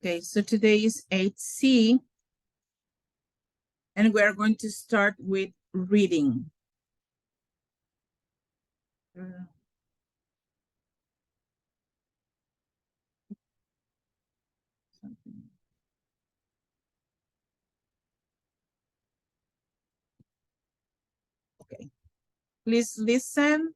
Okay, so today is 8C, and we are going to start with reading. Okay, please listen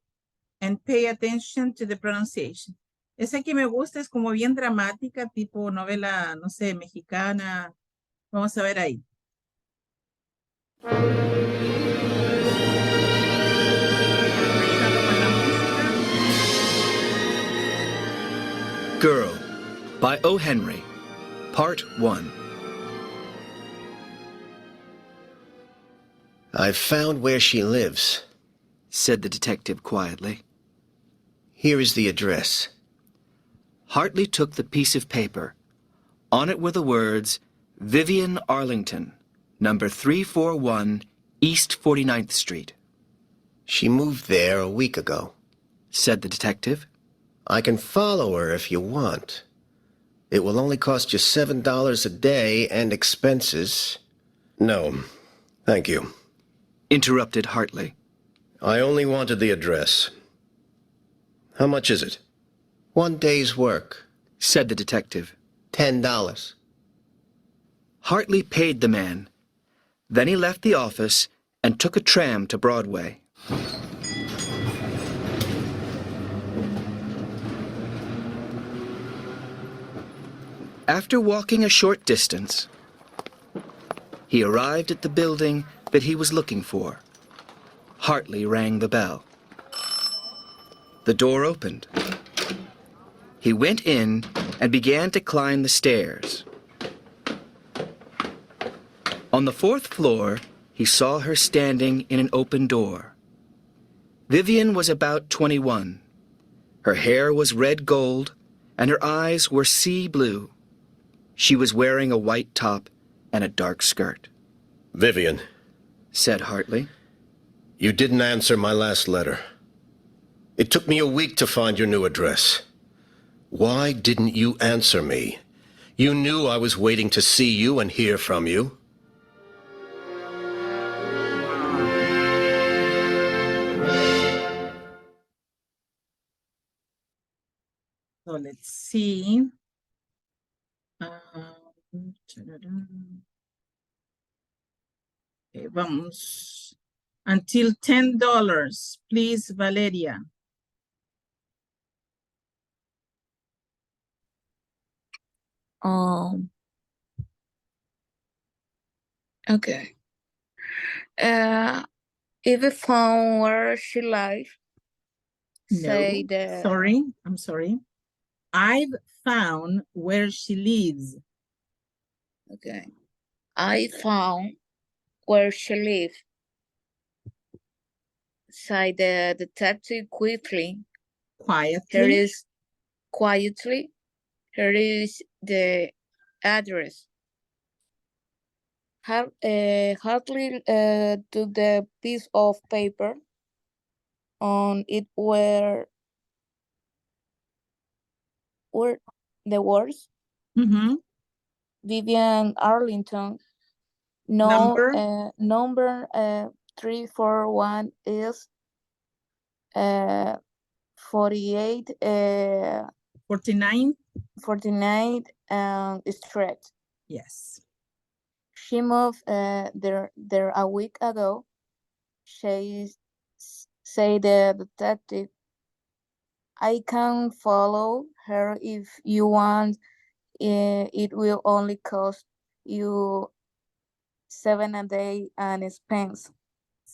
and pay attention to the pronunciation. Esa que me gusta es como bien dramática, tipo novela, no sé, mexicana. Vamos a ver ahí. Girl by O. Henry, Part 1. I've found where she lives, said the detective quietly. Here is the address. Hartley took the piece of paper. On it were the words, Vivian Arlington, number 341 East 49th Street. She moved there a week ago, said the detective. I can follow her if you want. It will only cost you $7 a day and expenses. No, thank you, interrupted Hartley. I only wanted the address. How much is it? 1 day's work, said the detective. $10. Hartley paid the man. Then he left the office and took a tram to Broadway. After walking a short distance, he arrived at the building that he was looking for. Hartley rang the bell. The door opened. He went in and began to climb the stairs. On the 4th floor, he saw her standing in an open door. Vivian was about 21. Her hair was red gold, and her eyes were sea blue. She was wearing a white top and a dark skirt. Vivian, said Hartley. You didn't answer my last letter. It took me a week to find your new address. Why didn't you answer me? You knew I was waiting to see you and hear from you. So let's see. Okay, vamos. Until $10, please, Valeria. Okay. If you found where she lives, say No, that. sorry, I'm sorry. I've found where she lives. Okay. I found where she lives. Say the detective quickly. Quietly. Quietly. Here is the address. Hartley took the piece of paper. On it were the words. Vivian Arlington. Number 341 is 48 49 Street. Yes. She moved there a week ago. She said the detective. I can follow her if you want. It will only cost you $7 a day and expense.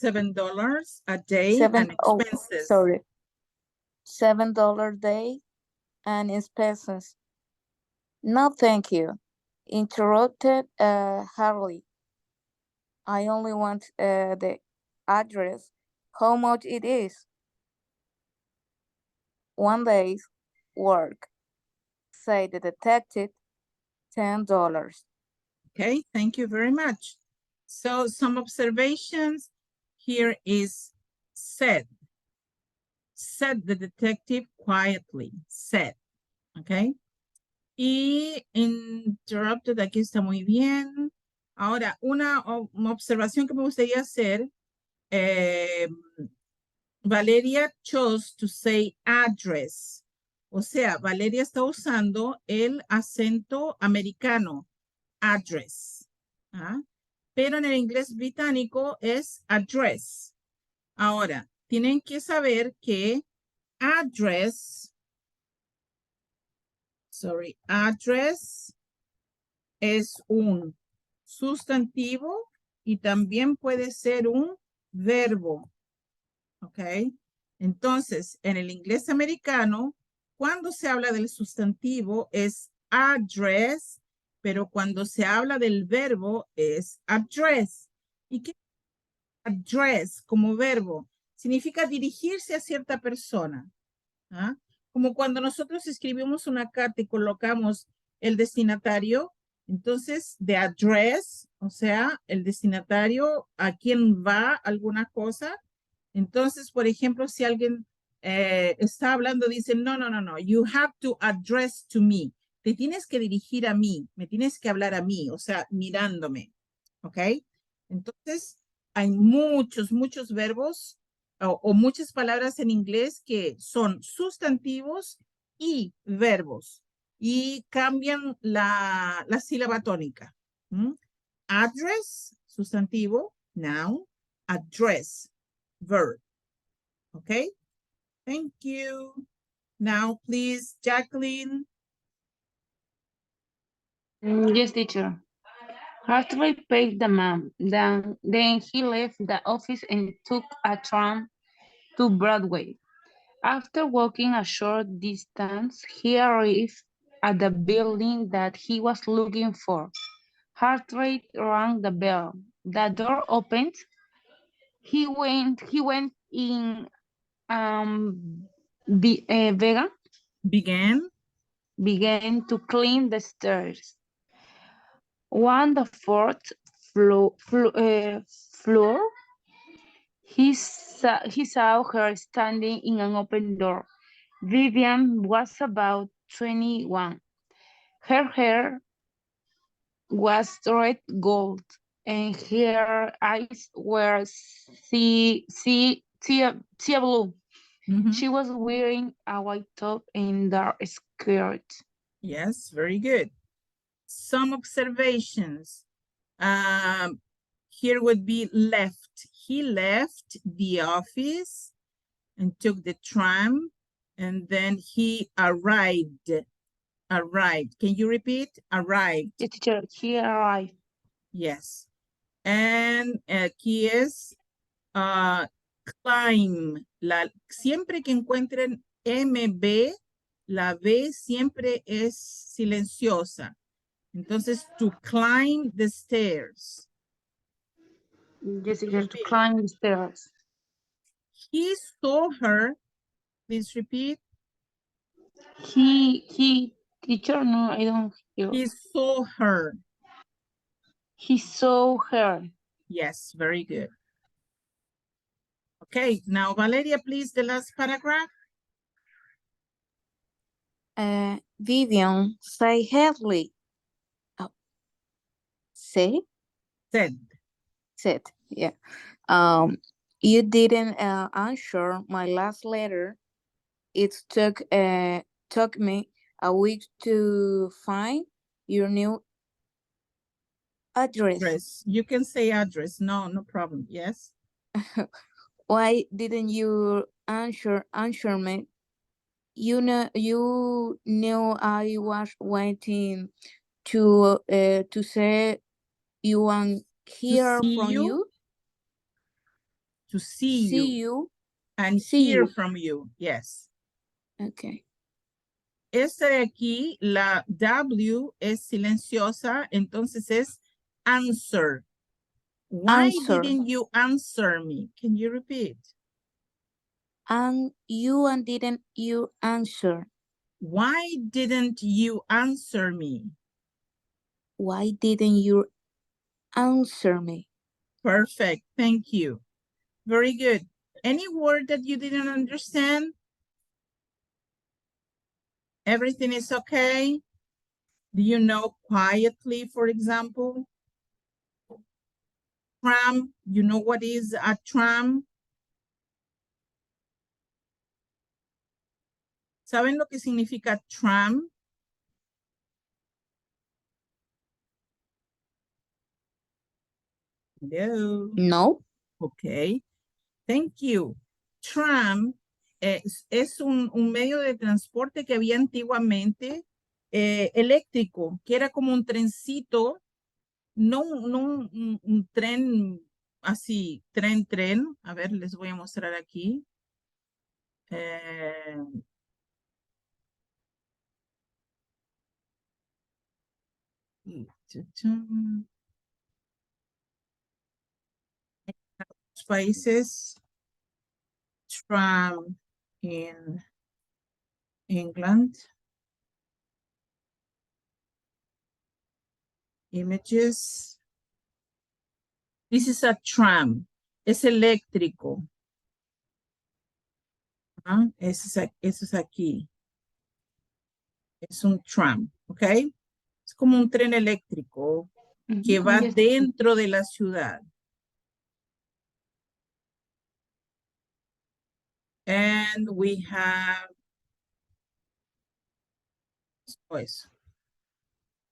$7 a day and expenses. $7 a day and expenses. No, thank you. Interrupted Hartley. I only want the address. How much it is? 1 day's work, said the detective. $10. Okay, thank you very much. So some observations. Here is said. Said the detective quietly. Said. Okay. Y interrupted, aquí está muy bien. Ahora, una observación que me gustaría hacer. Valeria chose to say address. O sea, Valeria está usando el acento americano, address. ¿Ah? Pero en el inglés británico es address. Ahora, tienen que saber que address es un sustantivo y también puede ser un verbo. ¿Ok? Entonces, en el inglés americano, cuando se habla del sustantivo es address, pero cuando se habla del verbo es address. ¿Y qué es address como verbo? Significa dirigirse a cierta persona. ¿Ah? Como cuando nosotros escribimos una carta y colocamos el destinatario, entonces de address, o sea, el destinatario a quien va alguna cosa. Entonces, por ejemplo, si alguien está hablando, dice, no, you have to address to me. Te tienes que dirigir a mí, me tienes que hablar a mí, o sea, mirándome, ¿ok? Entonces, hay muchos verbos o muchas palabras en inglés que son sustantivos y verbos y cambian la sílaba tónica. ¿Mm? Address, sustantivo, noun, address, verb. Okay, thank you. Now, please, Jacqueline. Yes, teacher. Hartley paid the man. Then he left the office and took a tram to Broadway. After walking a short distance, he arrived at the building that he was looking for. Hartley rang the bell. The door opened. He went in. Vega began to climb the stairs. On the fourth floor, he saw her standing in an open door. Vivian was about 21. Her hair was red gold, and her eyes were sea blue. Mhm. She was wearing a white top and dark skirt. Yes, very good. Some observations. Here would be left. He left the office and took the tram, and then he arrived. Arrived. Can you repeat? Arrived. Yes, teacher, he arrived. Yes. And aquí es climb. Siempre que encuentren MB, la B siempre es silenciosa. Entonces, to climb the stairs. Yes, teacher, to climb the stairs. He saw her. Please repeat. Teacher, no, I don't hear. He saw her. He saw her. Yes, very good. Okay, now Valeria, please, the last paragraph. Vivian, say Hartley. Oh. Say? Said, yeah. You didn't answer my last letter. It took me a week to find your new address. Address. You can say address. No problem. Yes. Why didn't you answer me? You knew I was waiting to say you and hear from you. To see you. And see hear you. from you. Yes. Okay. Esta de aquí, la W es silenciosa, entonces es answer. Why didn't you answer me? Can you repeat? And didn't you answer? Why didn't you answer me? Why didn't you answer me? Perfect. Thank you. Very good. Any word that you didn't understand? Everything is okay? Do you know quietly, for example? Tram, you know what is a tram? ¿Saben lo que significa tram? Hello. No. Okay, thank you. Tram es un medio de transporte que había antiguamente eléctrico, que era como un trencito, no un tren así, tren. A ver, les voy a mostrar aquí. Países, tram in England. Images. This is a tram. Es eléctrico. ¿Ah? Eso es aquí. Es un tram, ¿ok? Es como un tren eléctrico que va Yes. dentro de la ciudad. And we have pues.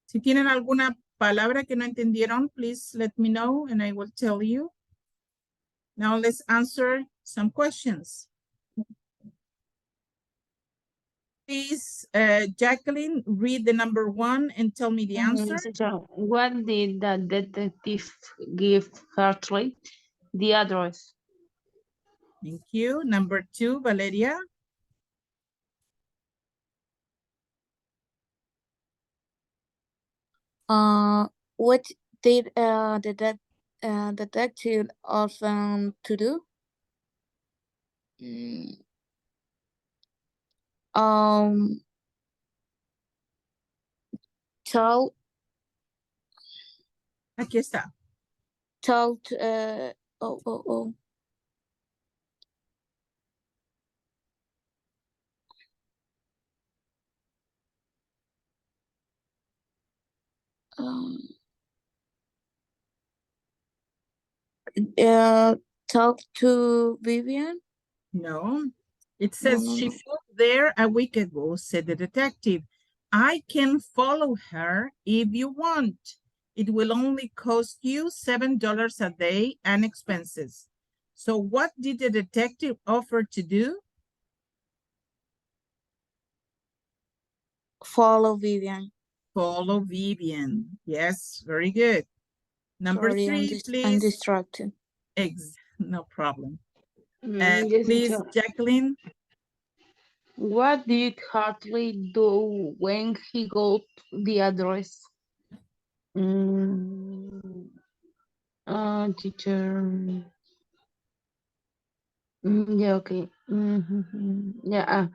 Si tienen alguna palabra que no entendieron, please let me know and I will tell you. Now let's answer some questions. Please, Jacqueline, read the number 1 and tell me the answer. What did the detective give Hartley? The address. Thank you. Number 2, Valeria. What did the detective often to do? Told Aquí está. talk to Vivian? No, it says No. she flew there a week ago, said the detective. I can follow her if you want. It will only cost you $7 a day and expenses. So what did the detective offer to do? Follow Vivian. Follow Vivian. Yes, very good. Number Sorry, 3, please. I'm distracted. No problem. Yes, Please, teacher. Jacqueline. What did Hartley do when he got the address? Teacher. Yeah, okay. Yeah.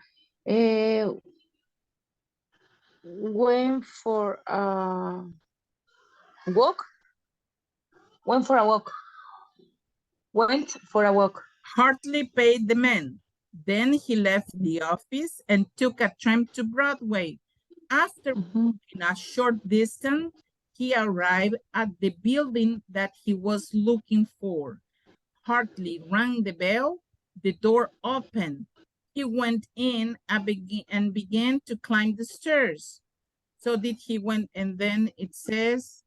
Went for a walk. Went for a walk. Went for a walk. Hartley paid the man. Then he left the office and took a tram to Broadway. After walking a short distance, he arrived at the building that he was looking for. Hartley rang the bell. The door opened. He went in and began to climb the stairs. So did he went, and then it says,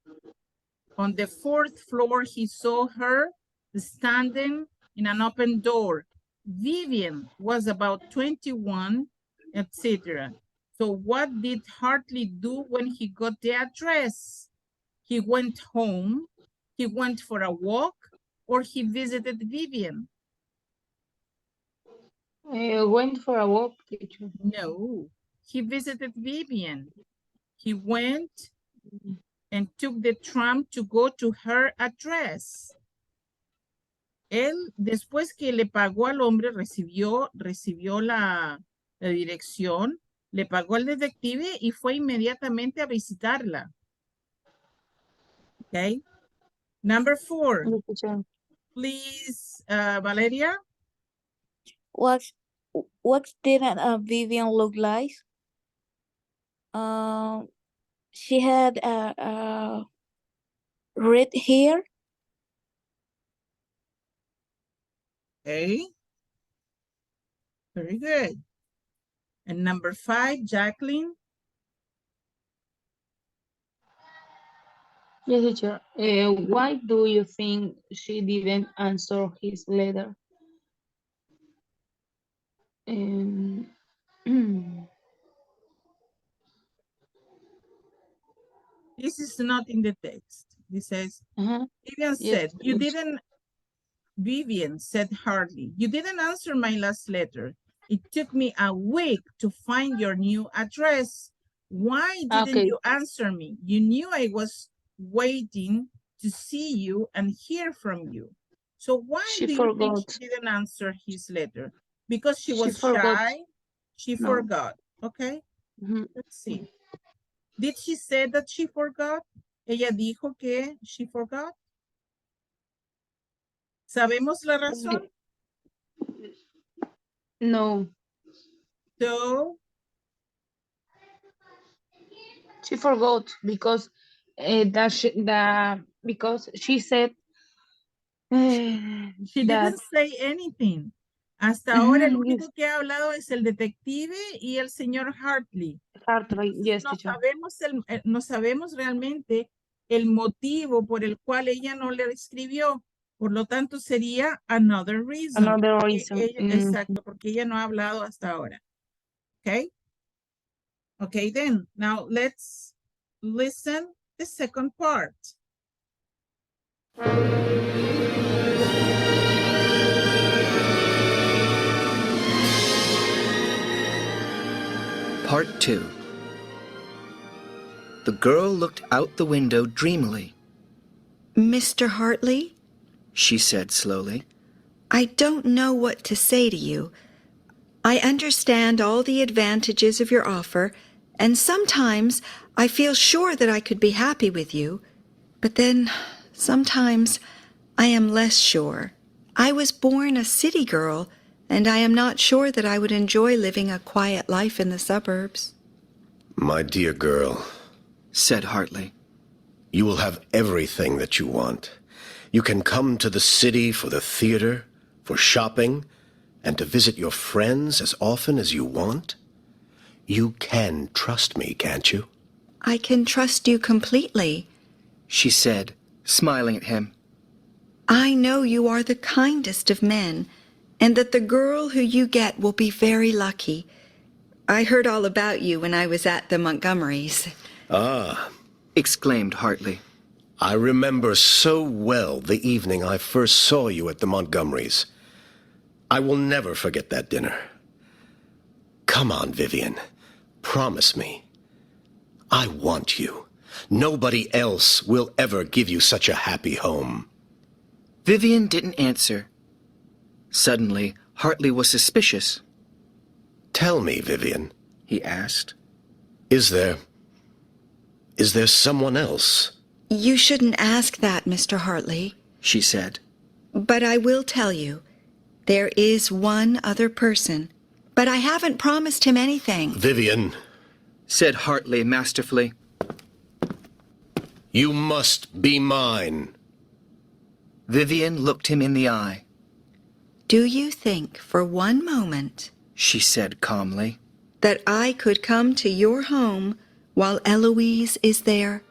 on the 4th floor, he saw her standing in an open door. Vivian was about 21, etc. So what did Hartley do when he got the address? He went home, he went for a walk, or he visited Vivian? Went for a walk, teacher. No, he visited Vivian. He went and took the tram to go to her address. Él, después que le pagó al hombre, recibió la dirección, le pagó al detective y fue inmediatamente a visitarla. Okay. Number 4. Please, Valeria. What did Vivian look like? She had red hair. Okay. Very good. And number 5, Jacqueline. Yes, teacher. Why do you think she didn't answer his letter? Um, This is not in the text. This says, uh-huh. Vivian Yes, said, Vivian said hardly, you didn't answer my last letter. It took me a week to find your new address. Why didn't okay. you answer me? You knew I was waiting to see you and hear from you. So why She do you think forgot. she didn't answer his letter? Because she She was forgot. shy? She No. forgot. Okay, Mhm. let's see. Did she say that she forgot? Ella dijo que she forgot. ¿Sabemos la razón? No, So, she forgot because because she said she that didn't say anything. Hasta ahora el yes, único que ha hablado es el detective y el señor Hartley. Hartley, yes, No teacher. sabemos, no sabemos realmente el motivo por el cual ella no le escribió. Por lo tanto, sería another reason. Another reason. Exacto, porque ella no ha hablado hasta ahora. Okay? Okay, then, now let's listen the second part. Part 2. The girl looked out the window dreamily. Mr. Hartley, She said slowly. I don't know what to say to you. I understand all the advantages of your offer, and sometimes I feel sure that I could be happy with you. But then, sometimes I am less sure. I was born a city girl, and I am not sure that I would enjoy living a quiet life in the suburbs. My dear girl, Said Hartley. you will have everything that you want. You can come to the city for the theater, for shopping, and to visit your friends as often as you want. You can trust me, can't you? I can trust you completely. She said, smiling at him. I know you are the kindest of men, and that the girl who you get will be very lucky. I heard all about you when I was at the Montgomerys. Ah, Exclaimed Hartley. I remember so well the evening I first saw you at the Montgomerys. I will never forget that dinner. Come on, Vivian. Promise me. I want you. Nobody else will ever give you such a happy home. Vivian didn't answer. Suddenly, Hartley was suspicious. Tell me, Vivian, He asked. is there someone else? You shouldn't ask that, Mr. Hartley. She said. But I will tell you, there is one other person. But I haven't promised him anything. Vivian, Said Hartley masterfully. you must be mine. Vivian looked him in the eye. Do you think for one moment She said calmly. that I could come to your home while Eloise is there?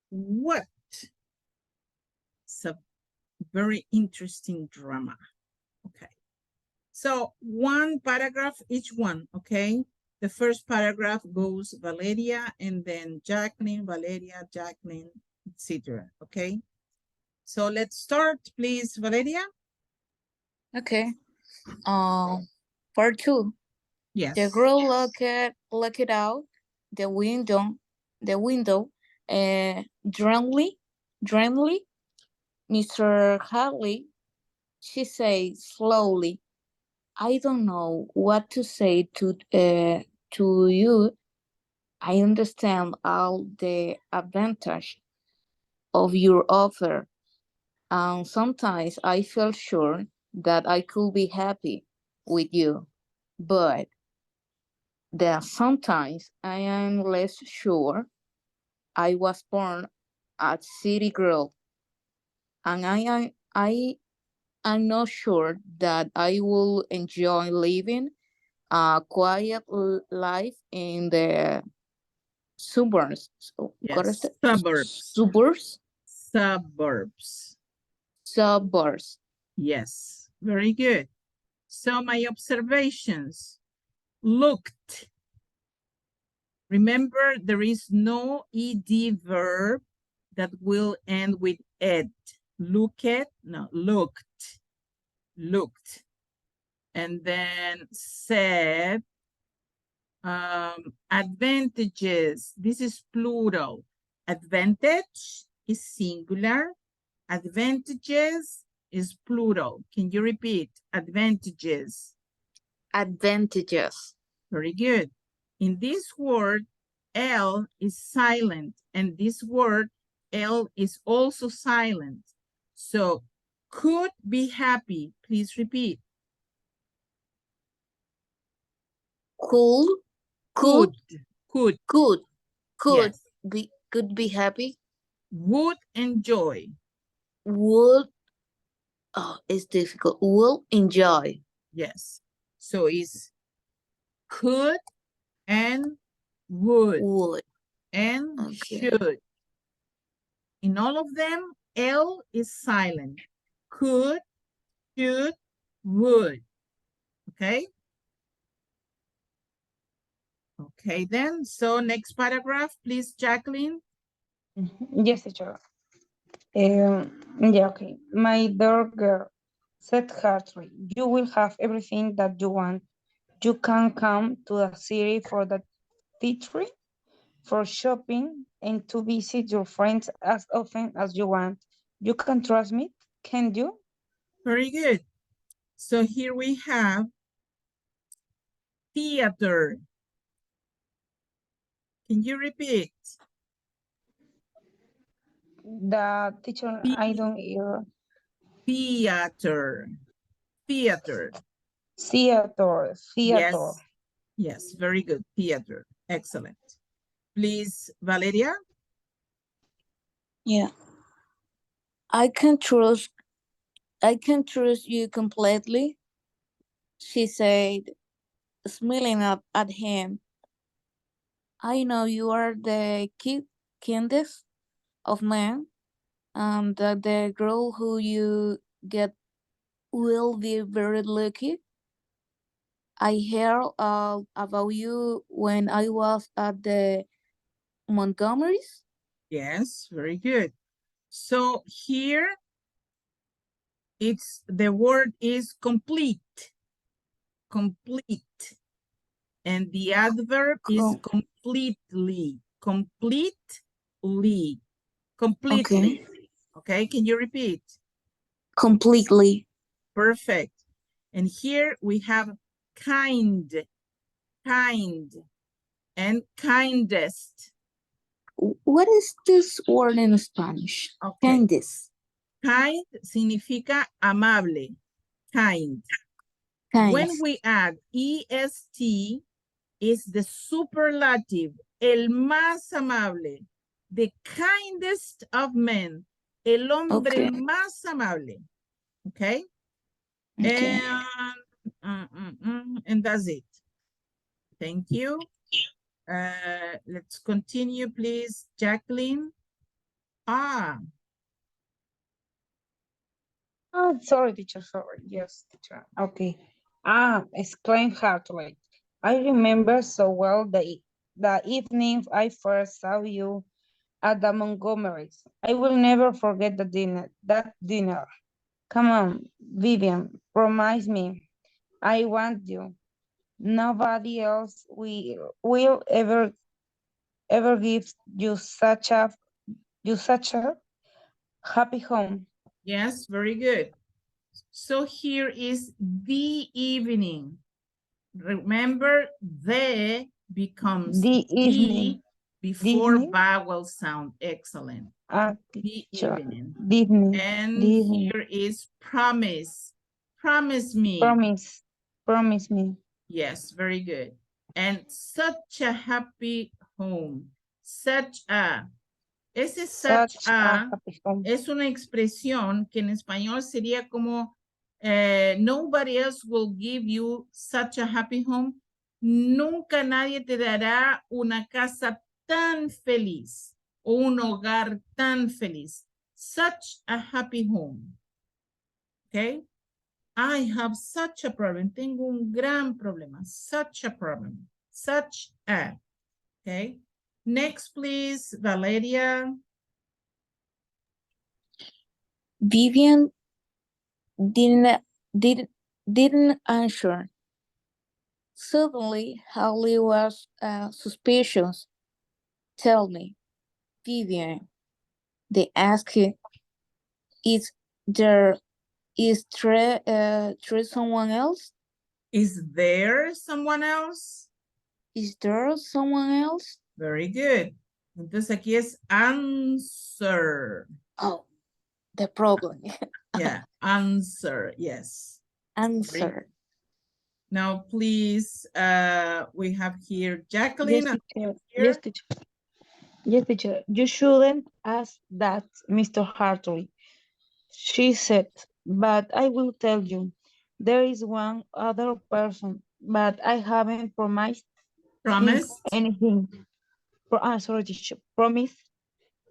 What? It's a very interesting drama. Okay. So one paragraph each one, okay? The first paragraph goes Valeria and then Jacqueline, Valeria, Jacqueline, etc. Okay. So let's start, please, Valeria. Okay. Part 2. Yes. The girl looked out the window, dreamily. Mr. Hartley, she said slowly, I don't know what to say to you. I understand all the advantage of your offer, Sometimes I feel sure that I could be happy with you, but then sometimes I am less sure. I was born a city girl, and I'm not sure that I will enjoy living a quiet life in the suburbs. What is Yes, it? suburbs. Suburbs? Suburbs. Suburbs. Yes, very good. So my observations. Looked. Remember, there is no ed verb that will end with ed. Look at, no, looked. Looked. And then said, advantages. This is plural. Advantage is singular. Advantages is plural. Can you repeat? Advantages. Advantages. Very good. In this word, L is silent, and this word, L is also silent. So, could be happy. Please repeat. Could Could. Yes. could be happy. Would enjoy. Would, oh, it's difficult. Will enjoy. Yes. So it's could and would Would. and Okay. should. In all of them, L is silent. Could, should, would. Okay? Okay, then. So next paragraph, please, Jacqueline. Yes, teacher. Yeah, okay. My dear girl, said Hartley, you will have everything that you want. You can come to the city for the theatre, for shopping, and to visit your friends as often as you want. You can trust me, can you? Very good. So here we have theater. Can you repeat? The teacher, I don't hear. Theater. Theater. Theater. Yes. Yes, very good. Theater. Excellent. Please, Valeria. Yeah. I can trust you completely, she said, smiling up at him. I know you are the kindest of men, and that the girl who you get will be very lucky. I heard about you when I was at the Montgomery's. Yes, very good. So here, the word is complete. Complete. And the adverb is completely. Completely. Completely. Okay, can you repeat? Completely. Perfect. And here we have kind, and kindest. What is this word in Spanish? Okay. Kindest. Kind significa amable. Kind. When we add est, is the superlative, el más amable, the kindest of men, el hombre más amable. Okay? And that's it. Thank you. Let's continue, please, Jacqueline. Sorry, teacher, sorry. Yes, teacher. Okay. Exclaimed Hartley. I remember so well the evening I first saw you at the Montgomery's. I will never forget that dinner. Come on, Vivian, promise me. I want you. Nobody else will ever give you such a happy home. Yes, very good. So here is the evening. Remember, the becomes The evening. Before Evening. vowel sound. Excellent. The Teacher. evening. Evening. And Evening. here is promise. Promise me. Promise. Promise me. Yes, very good. And such a happy home. Such a. Ese such a happy home. es una expresión que en español sería como nobody else will give you such a happy home. Nunca nadie te dará una casa tan feliz o un hogar tan feliz. Such a happy home. Okay? I have such a problem. Tengo un gran problema. Such a problem. Such a. Okay? Next, please, Valeria. Vivian didn't answer. Suddenly, Holly was suspicious. Tell me, Vivian, they asked, is there someone else? Is there someone else? Is there someone else? Very good. Entonces aquí es answer. Oh, the problem. Yeah, answer, yes. Answer. Now, please, we have here Jacqueline. Yes, teacher. Here. Yes, teacher. Yes, teacher. You shouldn't ask that, Mr. Hartley. She said, but I will tell you. There is one other person, but I haven't promised Promise. him anything. Sorry, teacher. Promise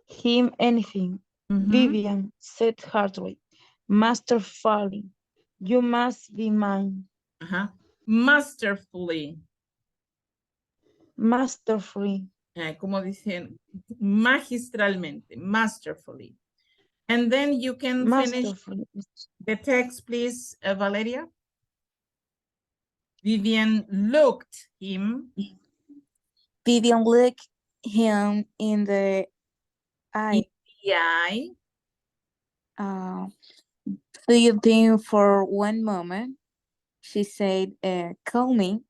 him anything. Vivian said heartily, Master Farley, you must be mine. Masterfully. Masterfully. Como dicen, magistralmente, masterfully. And then you can finish the text, please, Valeria. Vivian looked him. Vivian looked him in the eye. Thinking for one moment, she said, call me.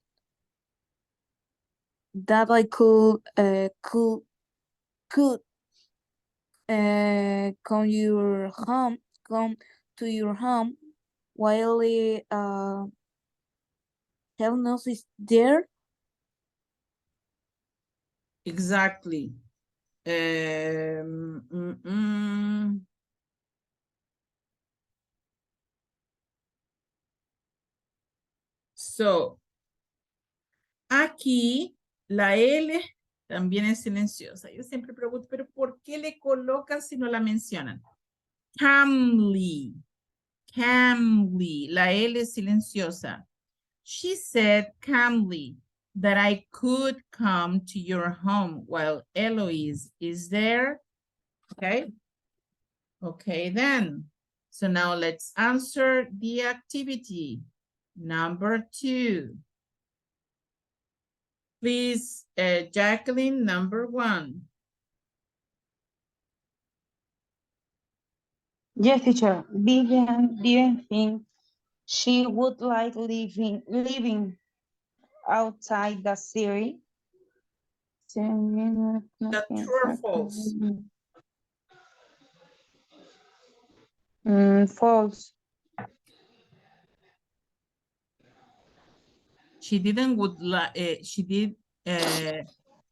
That I could come to your home while Helenos is there. Exactly. So, aquí la L también es silenciosa. Yo siempre pregunto, pero ¿por qué le colocan si no la mencionan? Calmly. Calmly. La L es silenciosa. She said calmly that I could come to your home while Eloise is there. Okay. Okay, then. So now let's answer the activity. Number 2. Please, Jacqueline, number 1. Yes, teacher. Vivian didn't think she would like living outside the city. The true or false? False. She didn't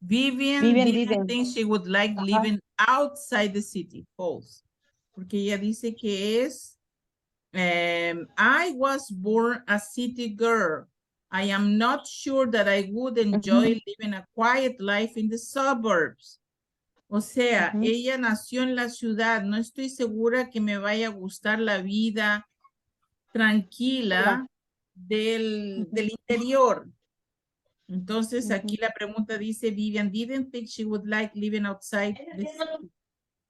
Vivian didn't think she would like living outside the city. False. Porque ella dice que es, I was born a city girl. I am not sure that I would enjoy living a quiet life in the suburbs. O sea, ella nació en la ciudad. No estoy segura que me vaya a gustar la vida tranquila del interior. Entonces, aquí la pregunta dice, Vivian didn't think she would like living outside the city.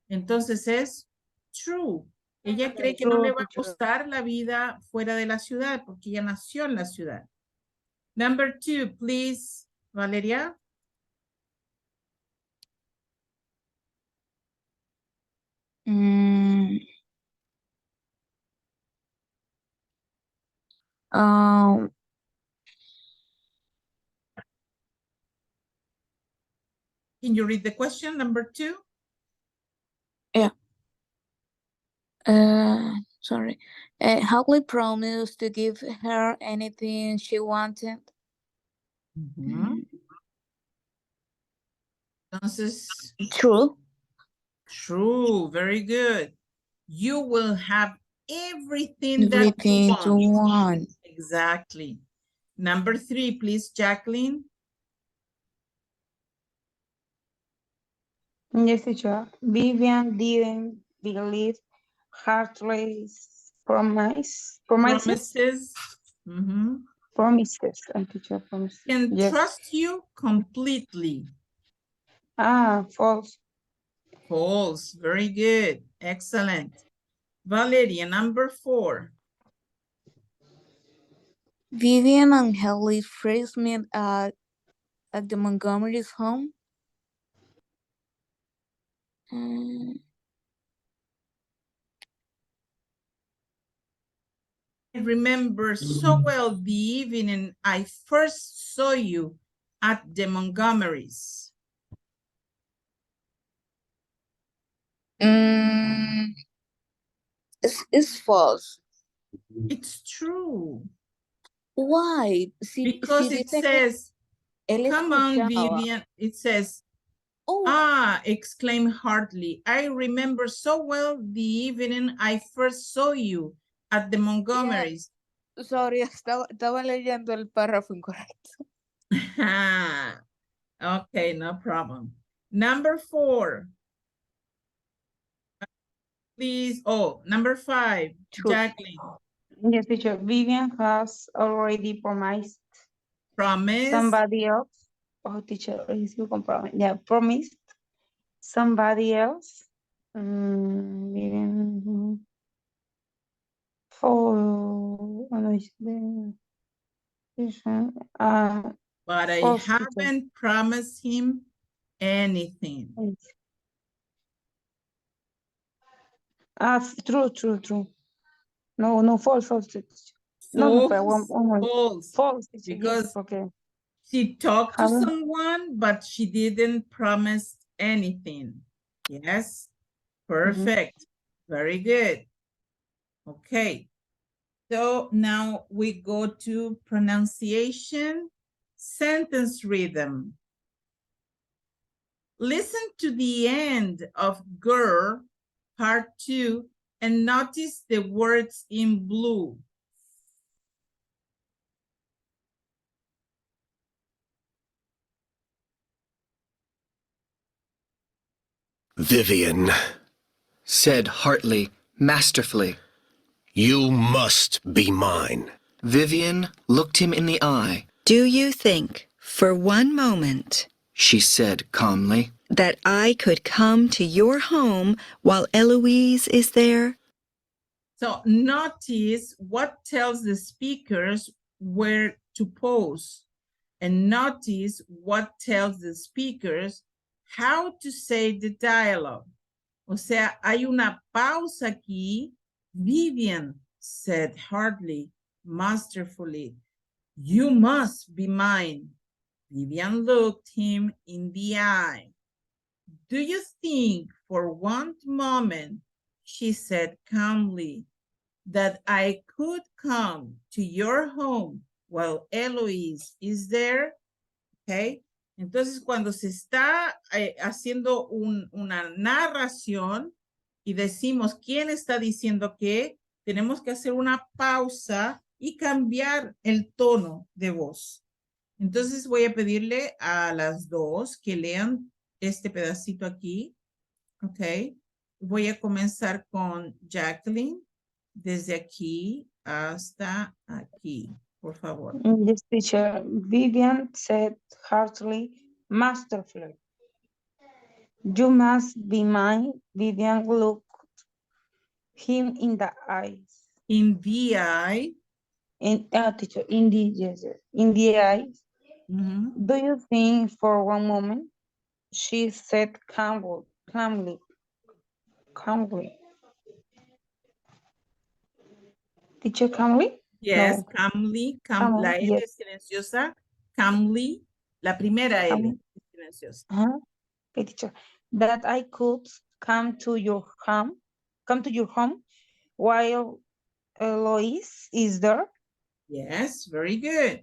Entonces es true. Ella cree que no le va a gustar la vida fuera de la ciudad porque ella nació en la ciudad. Number 2, please, Valeria. Can you read the question, number 2? Sorry. Hartley promised to give her anything she wanted. Entonces, True. true, very good. You will have everything that you Everything want. to want. Exactly. Number 3, please, Jacqueline. Yes, teacher. Vivian didn't believe Hartley's promises. Promises. Mhm. Promises, and teacher promises. Can Yes. trust you completely. False. False. Very good. Excellent. Valeria, number 4. Vivian and Haley first met at the Montgomery's home. I remember so well the evening I first saw you at the Montgomerys. It's false. It's true. Why? Because it says, come on, Vivian. It says, exclaimed Hartley. I remember so well the evening I first saw you at the Montgomerys. Yeah. Sorry, estaba leyendo el párrafo incorrecto. Okay, no problem. Number 4. Please, number 5, True. Jacqueline. Yes, teacher. Vivian has already promised Promise. somebody else. Oh, teacher, yeah, promised somebody else. Vivian. But I false, haven't promised him anything. True. No, false. Teacher. False, one more. false. False, teacher, Because yes, okay. she talked to Haven't- someone, but she didn't promise anything. Yes, perfect. Very good. Okay. So now we go to pronunciation, sentence rhythm. Listen to the end of girl, part 2, and notice the words in blue. Vivian, Said Hartley masterfully. you must be mine. Vivian looked him in the eye. Do you think, for one moment, She said calmly. that I could come to your home while Eloise is there? So notice what tells the speakers where to pause, and notice what tells the speakers how to say the dialogue. O sea, hay una pausa aquí. Vivian said hardly, masterfully, you must be mine. Vivian looked him in the eye. Do you think for one moment, she said calmly, that I could come to your home while Eloise is there? Okay. Entonces, cuando se está haciendo una narración y decimos quién está diciendo qué, tenemos que hacer una pausa y cambiar el tono de voz. Entonces, voy a pedirle a las dos que lean este pedacito aquí. Ok. Voy a comenzar con Jacqueline, desde aquí hasta aquí. Por favor. Yes, teacher. Vivian said heartily, masterfully. You must be mine. Vivian looked him in the eyes. In the eye. Teacher, in the eyes. Mm-hmm. Do you think for one moment? She said calmly. Teacher, calmly? Yes, No. calmly, la L Yes. es silenciosa, calmly, la primera L es silenciosa. Uh-huh. Okay, teacher. That I could come to your home while Eloise is there. Yes, very good.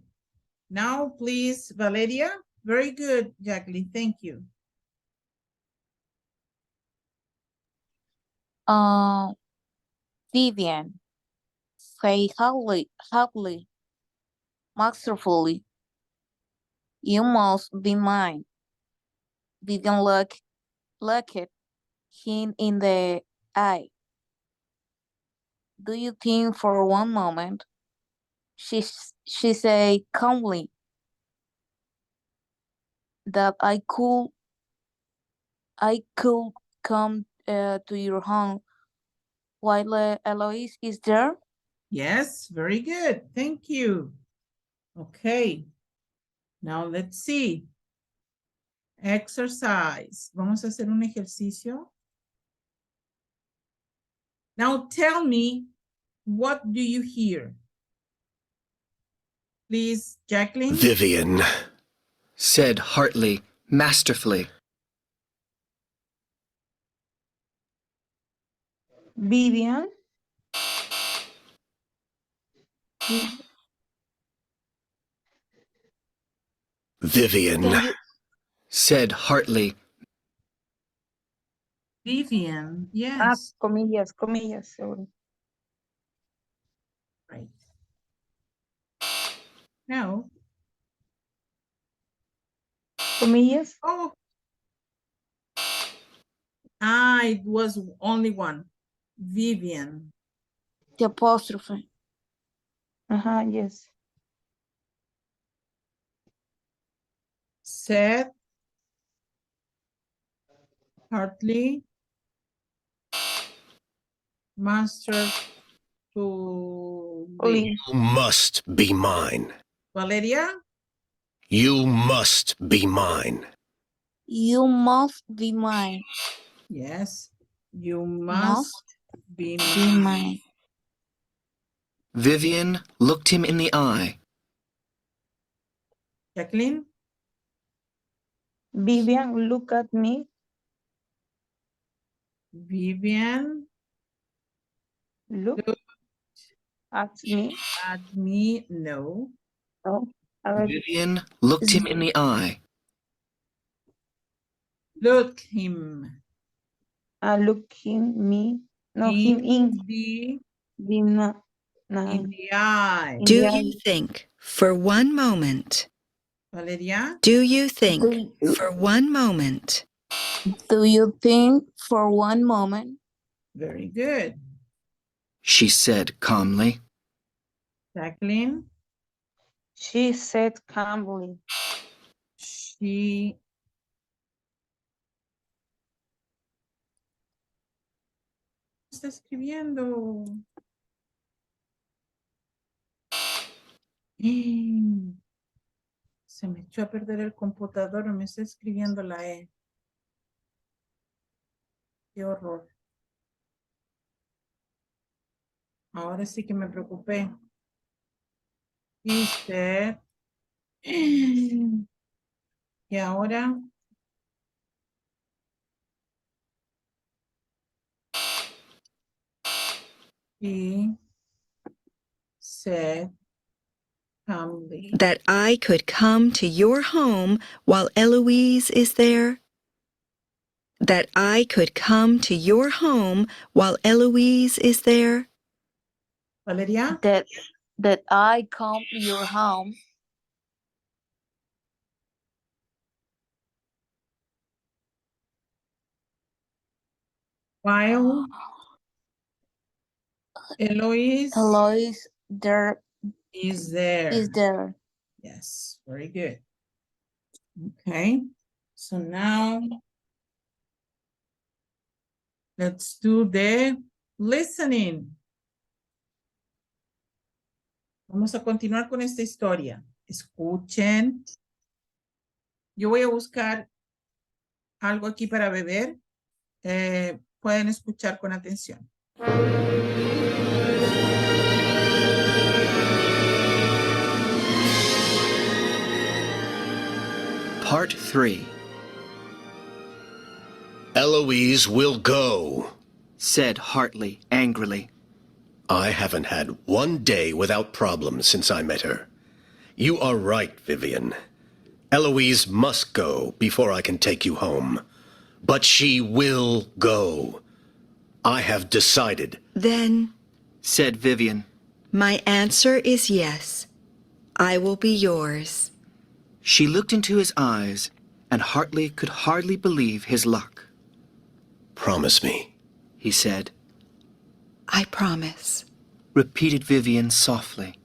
Now, please, Valeria. Very good, Jacqueline. Thank you. Vivian, say hardly, masterfully. You must be mine. Vivian looked him in the eye. Do you think for one moment, she said calmly, that I could come to your home while Eloise is there? Yes, very good. Thank you. Okay. Now let's see. Exercise. Vamos a hacer un ejercicio. Now tell me, what do you hear? Please, Jacqueline. Vivian. Said Hartley, masterfully. Vivian. Vivian. Can you Said Hartley, Vivian. Yes. Comillas, sorry. Right. Now. Comillas. Oh. It was only one. Vivian. the apostrophe? Yes. Said Hartley, master to be. You must be mine. Valeria. You must be mine. You must be mine. Yes. You Must must be be mine. mine. Vivian looked him in the eye. Jacqueline. Vivian, look at me. Vivian. Look Look at me. at me. No. Oh, a ver. Vivian looked him in the eye. Look him. Look him, me. No, in him in. the No. in the eye. In Do the you eye. think for one moment? Valeria. Do you think Do, for one moment? do you think for one moment? Very good. She said calmly. Jacqueline. She said calmly. She está escribiendo. Se me echó a perder el computador, me está escribiendo la E. Qué horror. Ahora sí que me preocupé. Dice. Y ahora. He said calmly. That I could come to your home while Eloise is there? That I could come to your home while Eloise is there? Valeria. That I come to your home While Eloise Eloise there is there. is there. Yes, very good. Okay, so now let's do the listening. Vamos a continuar con esta historia. Escuchen. Yo voy a buscar algo aquí para beber. Pueden escuchar con atención. Part 3. Eloise will go. said Hartley angrily. I haven't had one day without problems since I met her. You are right, Vivian. Eloise must go before I can take you home. But she will go. I have decided. Then Said Vivian. my answer is yes. I will be yours. She looked into his eyes, and Hartley could hardly believe his luck. Promise me. He said, I promise. repeated Vivian softly.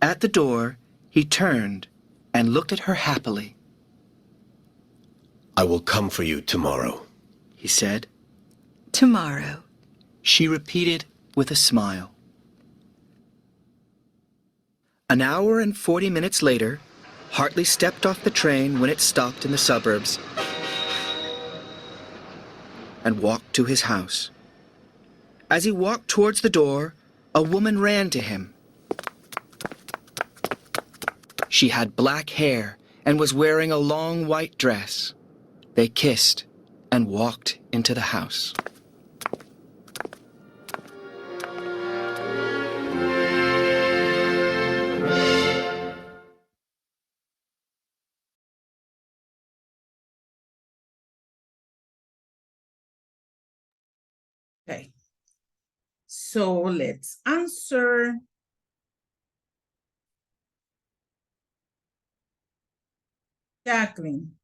At the door, he turned and looked at her happily. I will come for you tomorrow. He said. Tomorrow. She repeated with a smile. An hour and 40 minutes later, Hartley stepped off the train when it stopped in the suburbs and walked to his house. As he walked towards the door, a woman ran to him. She had black hair and was wearing a long white dress. They kissed and walked into the house. Okay. So let's answer. Jacqueline.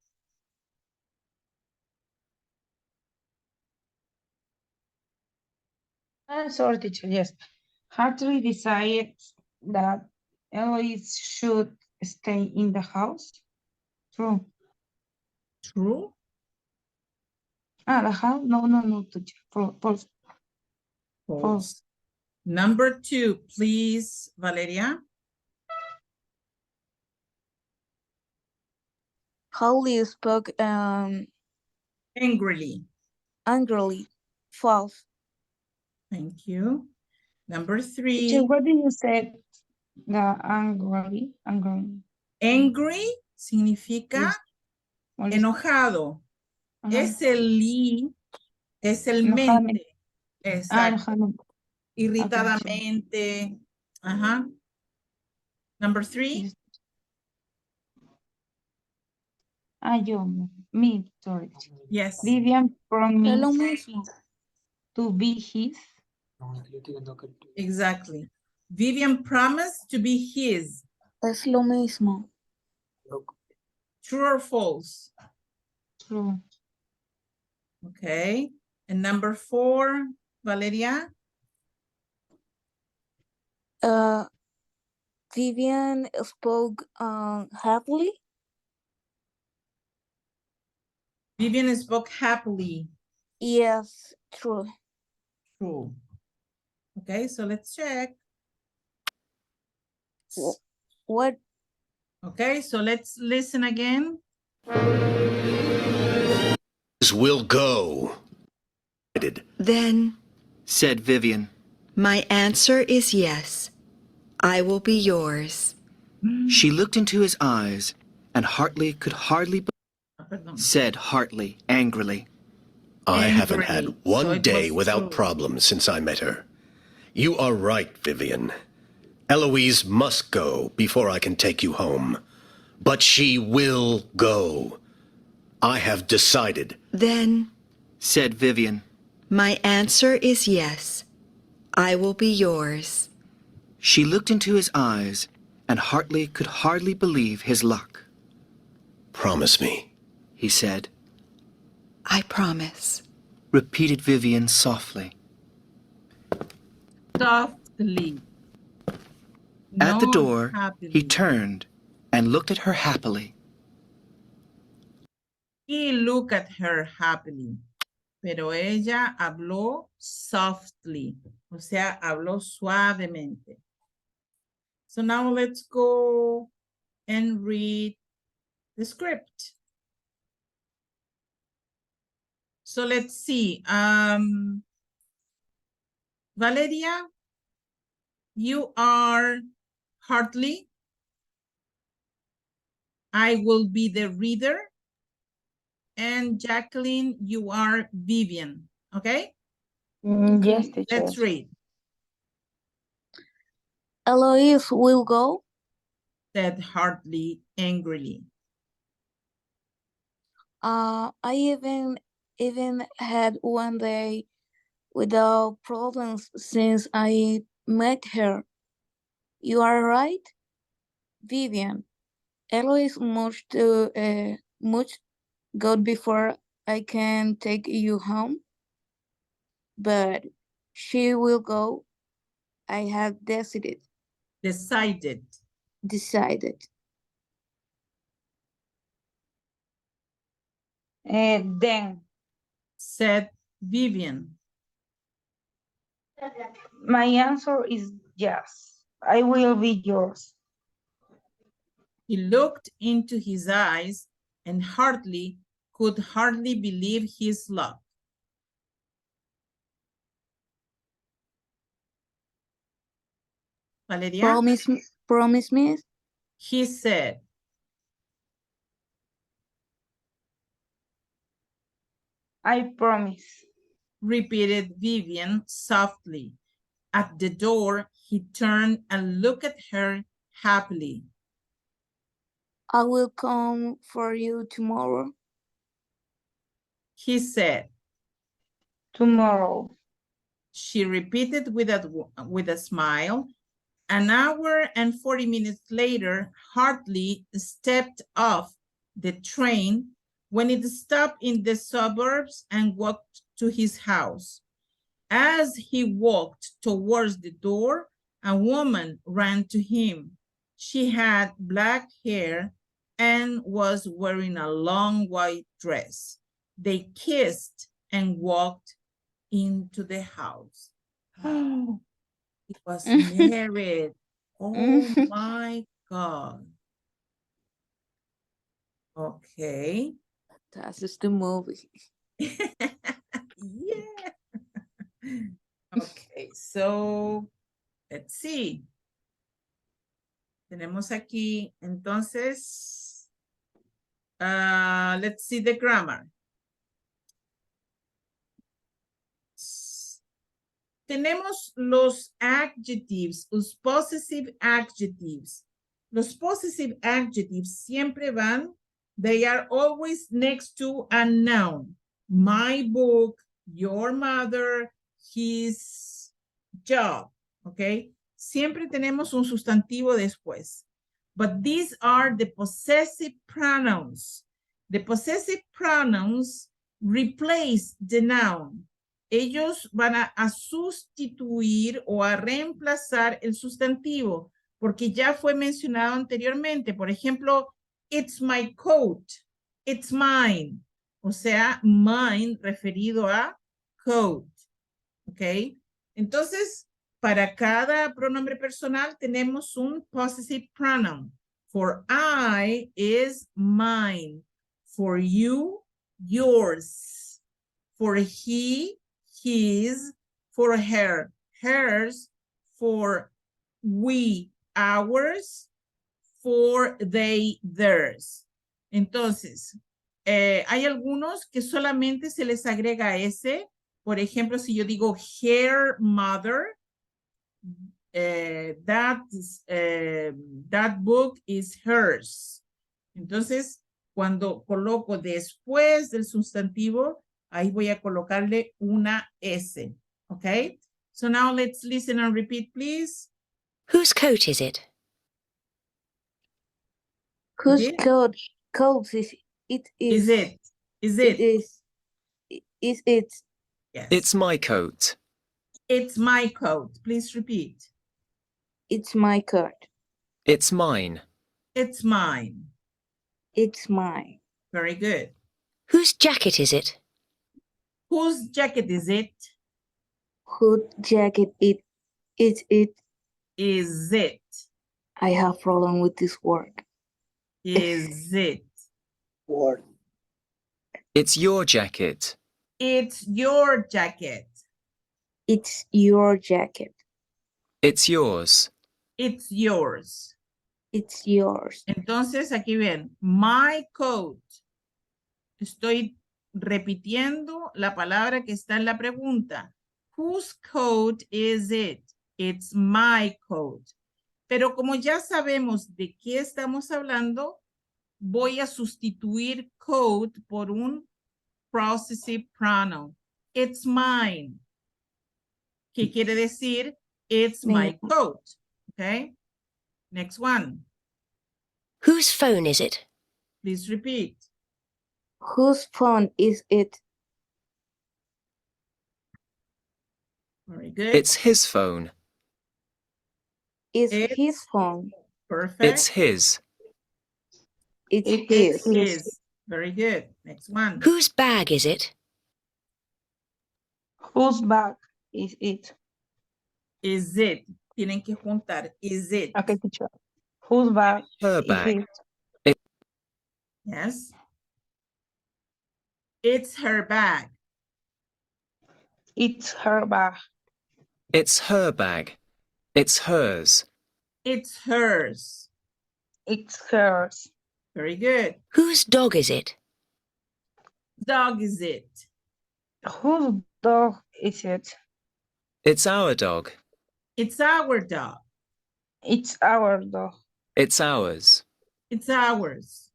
Sorry, teacher, yes. Hartley decides that Eloise should stay in the house. True. True. The house? No, teacher. False. False. Number 2, please, Valeria. Hartley spoke Angrily. angrily. False. Thank you. Number Teacher, 3. what did you say? The angrily? Angry significa Yes. What is- enojado. Ajá. Ese li es el Enojadamente. mente. Exacto. Enojadamente. Irritadamente. Ajá. Number 3. Yes. Sorry. Yes. Vivian Es lo promised mismo. to be his. Exactly. Vivian promised to be his. Es lo mismo. True or false? True. Okay. And number 4, Valeria. Vivian spoke happily. Vivian spoke happily. Yes, true. True. Okay, so let's check. What? Okay, so let's listen again. Will go. Then Said Vivian. my answer is yes. I will be yours. She looked into his eyes, and Hartley could hardly Pardon. said Hartley angrily. I haven't Angrily. had one So it day was without true. problems since I met her. You are right, Vivian. Eloise must go before I can take you home. But she will go. I have decided. Then Said Vivian. my answer is yes. I will be yours. She looked into his eyes, and Hartley could hardly believe his luck. Promise me. He said, I promise. repeated Vivian softly. Softly. At the Not door, happily. he turned and looked at her happily. He looked at her happily. Pero ella habló softly. O sea, habló suavemente. So now let's go and read the script. So let's see. Valeria, you are Hartley. I will be the reader. And Jacqueline, you are Vivian. Okay? Yes, teacher. Let's read. Eloise will go. Said Hartley angrily. I even had one day without problems since I met her. You are right, Vivian. Eloise much go before I can take you home, but she will go. I have decided. Decided. Then Said Vivian. my answer is yes. I will be yours. He looked into his eyes and Hartley could hardly believe his luck. Valeria? Promise me. He said. I promise. Repeated Vivian softly. At the door, he turned and looked at her happily. I will come for you tomorrow. He said. Tomorrow. She repeated with a smile. An hour and 40 minutes later, Hartley stepped off the train when it stopped in the suburbs and walked to his house. As he walked towards the door, a woman ran to him. She had black hair and was wearing a long white dress. They kissed and walked into the house. He was married. Oh my God. Okay. That's just the movie. Yeah. Okay, so let's see. Tenemos aquí, entonces, let's see the grammar. Tenemos los adjectives, los possessive adjectives. Los possessive adjectives siempre van, they are always next to a noun. My book, your mother, his job, okay? Siempre tenemos un sustantivo después. But these are the possessive pronouns. The possessive pronouns replace the noun. Ellos van a sustituir o a reemplazar el sustantivo, porque ya fue mencionado anteriormente. Por ejemplo, it's my coat, it's mine. O sea, mine referido a coat. ¿Ok? Entonces, para cada pronombre personal tenemos un possessive pronoun. For I is mine. For you, yours. For he, his. For her, hers. For we, ours. For they, theirs. Entonces, hay algunos que solamente se les agrega ese. Por ejemplo, si yo digo her mother, that book is hers. Entonces, cuando coloco después del sustantivo, ahí voy a colocarle una S. Okay? So now let's listen and repeat, please. Whose coat is it? Whose Yeah. coat is it? Is it? Is It it? is. Is it? Yes. It's my coat. It's my coat. Please repeat. It's my coat. It's mine. It's mine. It's mine. Very good. Whose jacket is it? Whose jacket is it? Whose jacket it? Is it? Is it? I have problem with this word. Is it? Word. It's your jacket. It's your jacket. It's your jacket. It's yours. It's yours. It's yours. Entonces, aquí ven, my coat. Estoy repitiendo la palabra que está en la pregunta. Whose coat is it? It's my coat. Pero como ya sabemos de qué estamos hablando, voy a sustituir coat por un possessive pronoun. It's mine. ¿Qué quiere decir? It's my Mío. coat. Okay. Next one. Whose phone is it? Please repeat. Whose phone is it? Very good. It's his phone. It's It's his phone. perfect. It's his. It's It his. His. Very good. Next one. Whose bag is it? Whose bag is it? Is it? Tienen que juntar. Is it? Okay, teacher. Whose bag Her is bag. it? Yes. It's her bag. It's her bag. It's her bag. It's hers. It's hers. It's hers. Very good. Whose dog is it? Dog is it? Whose dog is it? It's our dog. It's our dog. It's our dog. It's ours. It's ours.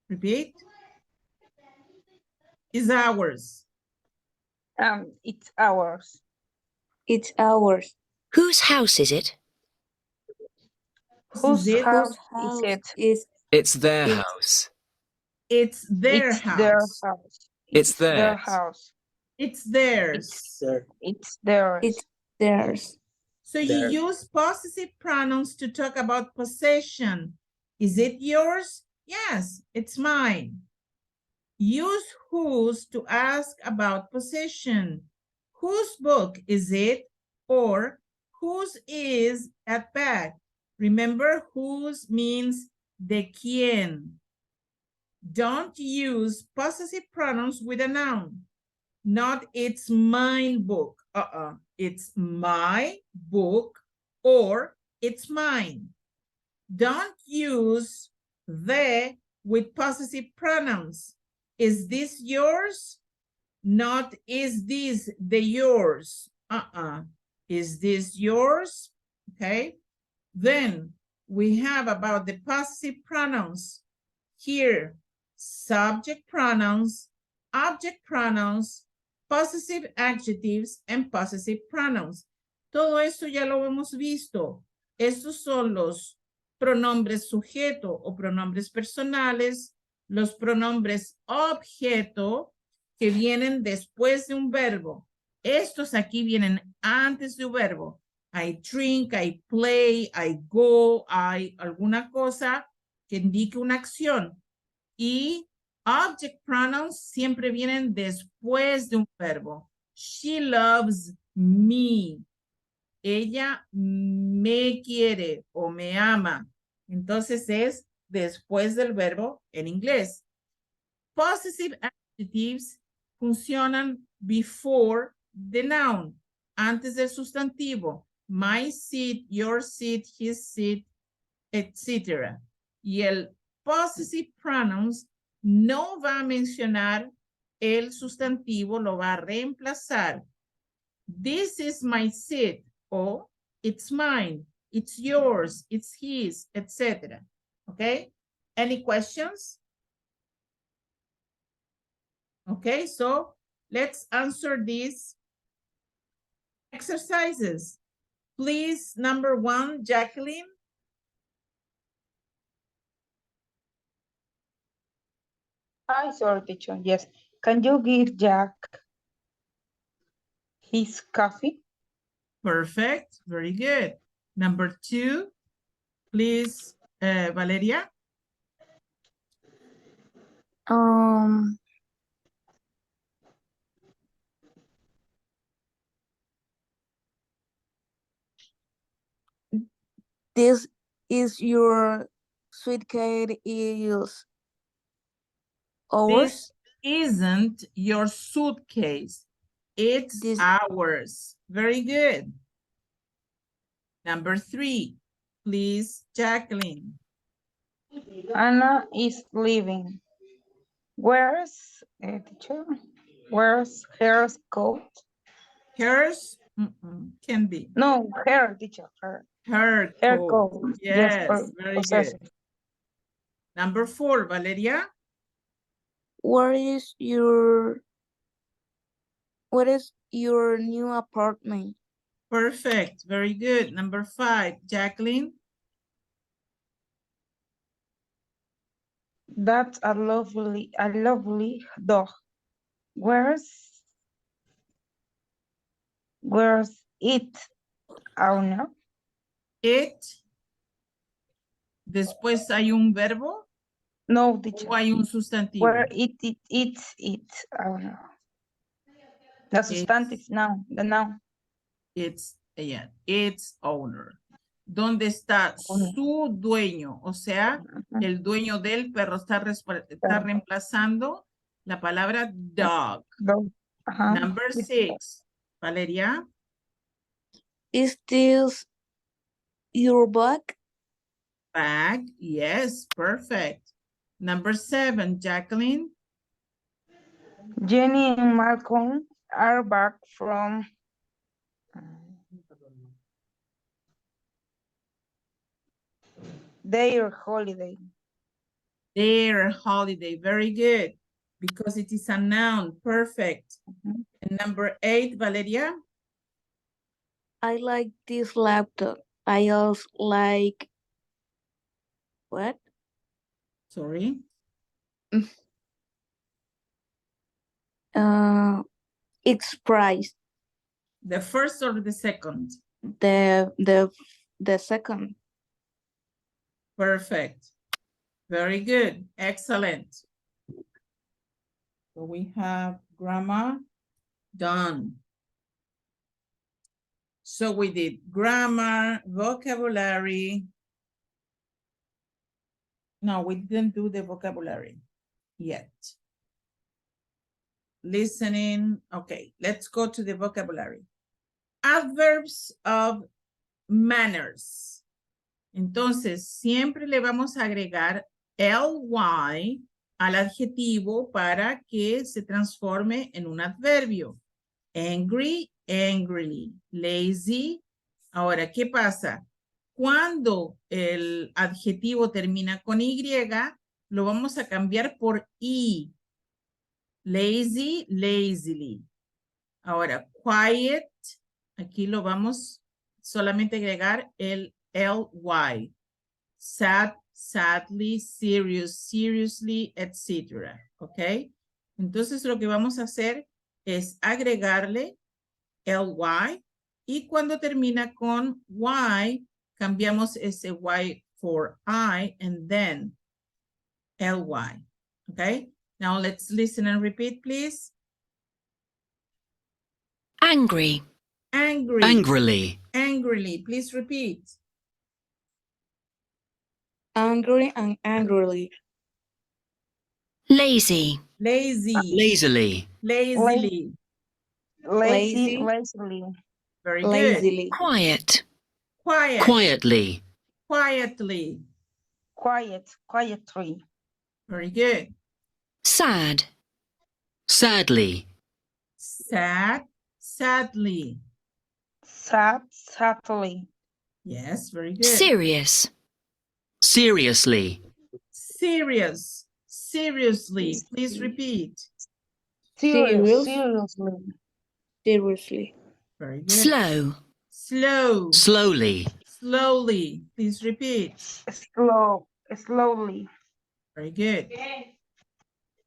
Repeat. Is ours. It's ours. It's ours. Whose house is it? Whose Is it? house Whose is house it? is It's their It's- house. It's their It's house. their house. It's their theirs. house. It's theirs. It's theirs. it's theirs. So you use possessive pronouns to talk about possession. Is it yours? Yes, it's mine. Use whose to ask about possession. Whose book is it? Or whose is that bag? Remember, whose means de quién. Don't use possessive pronouns with a noun. Not it's mine book. It's my book or it's mine. Don't use the with possessive pronouns. Is this yours? Not is this the yours? Is this yours? Okay. Then we have about the possessive pronouns. Here, subject pronouns, object pronouns, possessive adjectives, and possessive pronouns. Todo esto ya lo hemos visto. Estos son los pronombres sujeto o pronombres personales, los pronombres objeto que vienen después de un verbo. Estos aquí vienen antes de un verbo. I drink, I play, I go, I alguna cosa que indique una acción. Y object pronouns siempre vienen después de un verbo. She loves me. Ella me quiere o me ama. Entonces es después del verbo en inglés. Possessive adjectives funcionan before the noun, antes del sustantivo. My seat, your seat, his seat, etc. Y el possessive pronouns no va a mencionar el sustantivo, lo va a reemplazar. This is my seat, o it's mine, it's yours, it's his, etc. Okay? Any questions? Okay, so let's answer these exercises. Please, number 1, Jacqueline. Hi, sorry, teacher. Yes. Can you give Jack his coffee? Perfect, very good. Number 2, please, Valeria. This is your suitcase is ours. This isn't your suitcase. It's This- ours. Very good. Number 3, please, Jacqueline. Anna is leaving. Where's teacher? Where's her coat? Hers can be. No, her teacher. Her Her coat. coat. Yes, Yes, very good. possessive. Number 4, Valeria. What is your new apartment? Perfect. Very good. Number 5, Jacqueline. That's a lovely dog. Where's it? Oh no. It. Después hay un verbo No, teacher. o hay un sustantivo. Where it's it. Oh no. The substantive noun, the noun. It's, yeah, its owner. ¿Dónde está Owner. su dueño? O sea, el dueño del perro está reemplazando la palabra dog. Dog. Number 6, Valeria. Is this your bag? Bag, yes, perfect. Number 7, Jacqueline. Jenny and Malcolm are back from their holiday. Their holiday, very good. Because it is a noun, perfect. And number 8, Valeria. I like this laptop. I also like what? Sorry. Its price. The first or the second? The second. Perfect. Very good. Excellent. So we have grammar done. So we did grammar, vocabulary. No, we didn't do the vocabulary yet. Listening. Okay, let's go to the vocabulary. Adverbs of manners. Entonces, siempre le vamos a agregar ly al adjetivo para que se transforme en un adverbio. Angry, angrily. Lazy. Ahora, ¿qué pasa? Cuando el adjetivo termina con Y, lo vamos a cambiar por I. Lazy, lazily. Ahora, quiet, aquí lo vamos solamente a agregar el ly. Sad, sadly, serious, seriously, etc. ¿Ok? Entonces lo que vamos a hacer es agregarle ly y cuando termina con y, cambiamos ese y for I and then ly. ¿Ok? Now let's listen and repeat, please. Angry. Angry. Angrily. Angrily. Please repeat. Angry and angrily. Lazy. Lazy. Lazily. Lazily. Lazy, Lazy. lazily. Very good. Lazily. Quiet. Quiet. Quietly. Quietly. Quiet, quietly. Very good. Sad. Sadly. Sad. Sadly. Sad, sadly. Yes, very good. Serious. Seriously. Serious. Seriously. Please repeat. Serious. Seriously. Seriously. Very good. Slow. Slow. Slowly. Slowly. Please repeat. Slowly. Very good.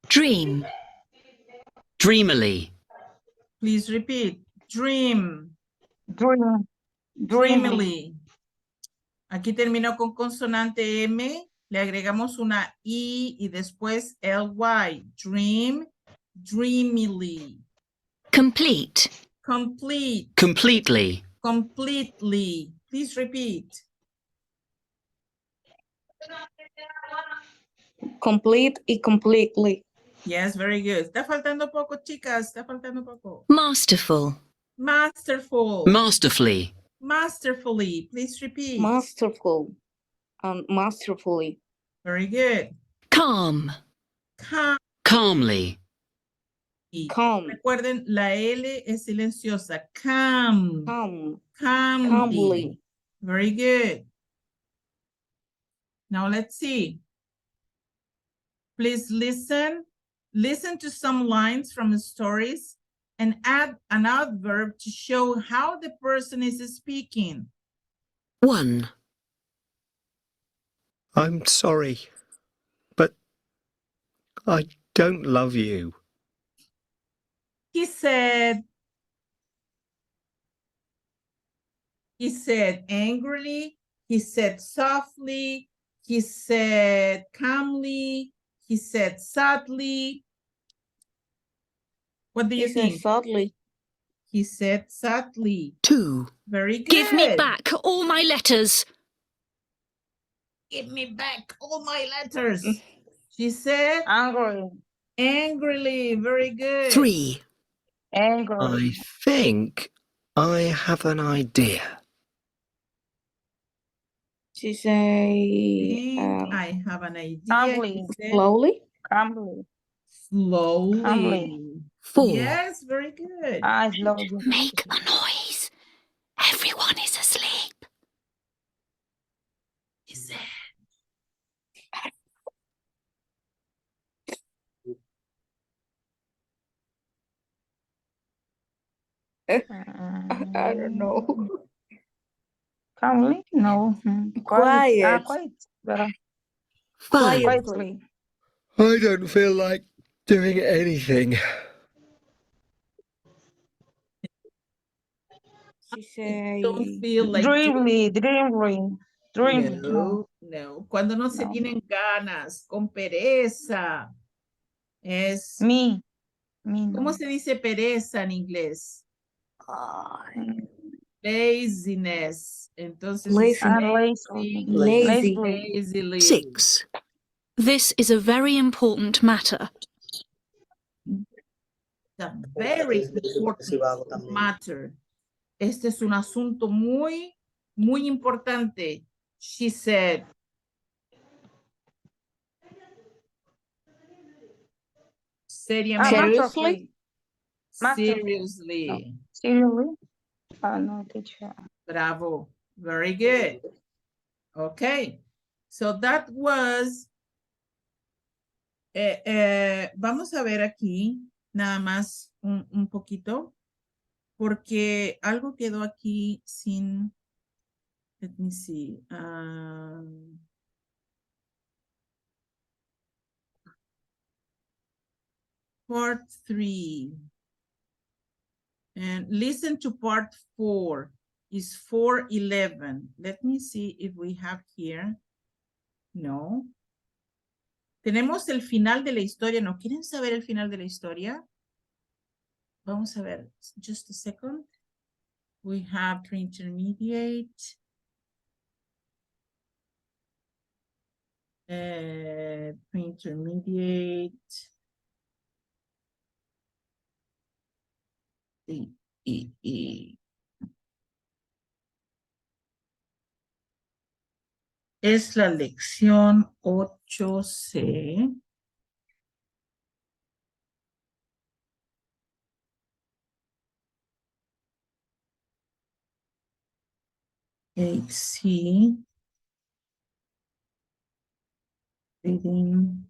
Dream. Dreamily. Please repeat. Dream. Dreamily. Dreamily. Aquí terminó con consonante M. Le agregamos una I y después ly. Dream. Dreamily. Complete. Complete. Completely. Completely. Please repeat. Complete y completely. Yes, very good. Está faltando poco, chicas. Está faltando poco. Masterful. Masterful. Masterfully. Masterfully. Please repeat. Masterful. Masterfully. Very good. Calm. Calm. Calmly. Calm. Recuerden, la L es silenciosa. Calm. Calm. Calmly. Calmly. Very good. Now let's see. Please listen. Listen to some lines from the stories and add an adverb to show how the person is speaking. 1. I'm sorry, but I don't love you. He said angrily, he said softly, he said calmly, he said sadly. What do you He said think? sadly. He said sadly. 2. Very good. Give me back all my letters. Give me back all my letters. She said Angry. angrily. Very good. 3. Angry. I think I have an idea. She say I have an idea. Calmly. He said slowly. Calmly. slowly. Calmly. 4. Yes, very good. Slowly. Make a noise. Everyone is asleep. He said I don't know. Calmly? No. Quiet. Quiet. Pero 5. quietly. I don't feel like doing anything. She say don't feel like Dreamly. Dreamly. Dreamly. No. no. Cuando no se No. tienen ganas, con pereza. Es, Me. Me. ¿cómo No. se dice pereza en inglés? Laziness. Entonces, Lazy. Lazy. lazily. 6. This is a very important matter. It's a very important matter. Este es un asunto muy, muy importante. She said. Seriamente. Seriously? Seriously. No. Seriously? No, teacher. Bravo. Very good. Okay. So that was. Vamos a ver aquí nada más un poquito. Porque algo quedó aquí sin. Let me see. Part 3. And listen to part 4. Is 4:11. Let me see if we have here. No. Tenemos el final de la historia. ¿No quieren saber el final de la historia? Vamos a ver. Just a second. We have pre-intermediate. Pre-intermediate. Es la lección 8C. Sí. Reading.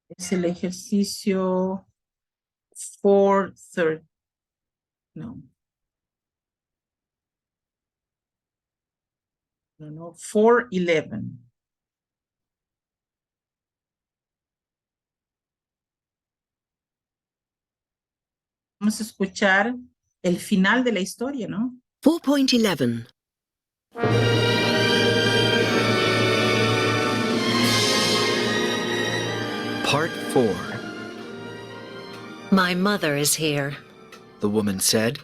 Es el ejercicio 4:30. No. No, 4:11. Vamos a escuchar el final de la historia, ¿no? 4.11. Part 4. My mother is here, The woman said.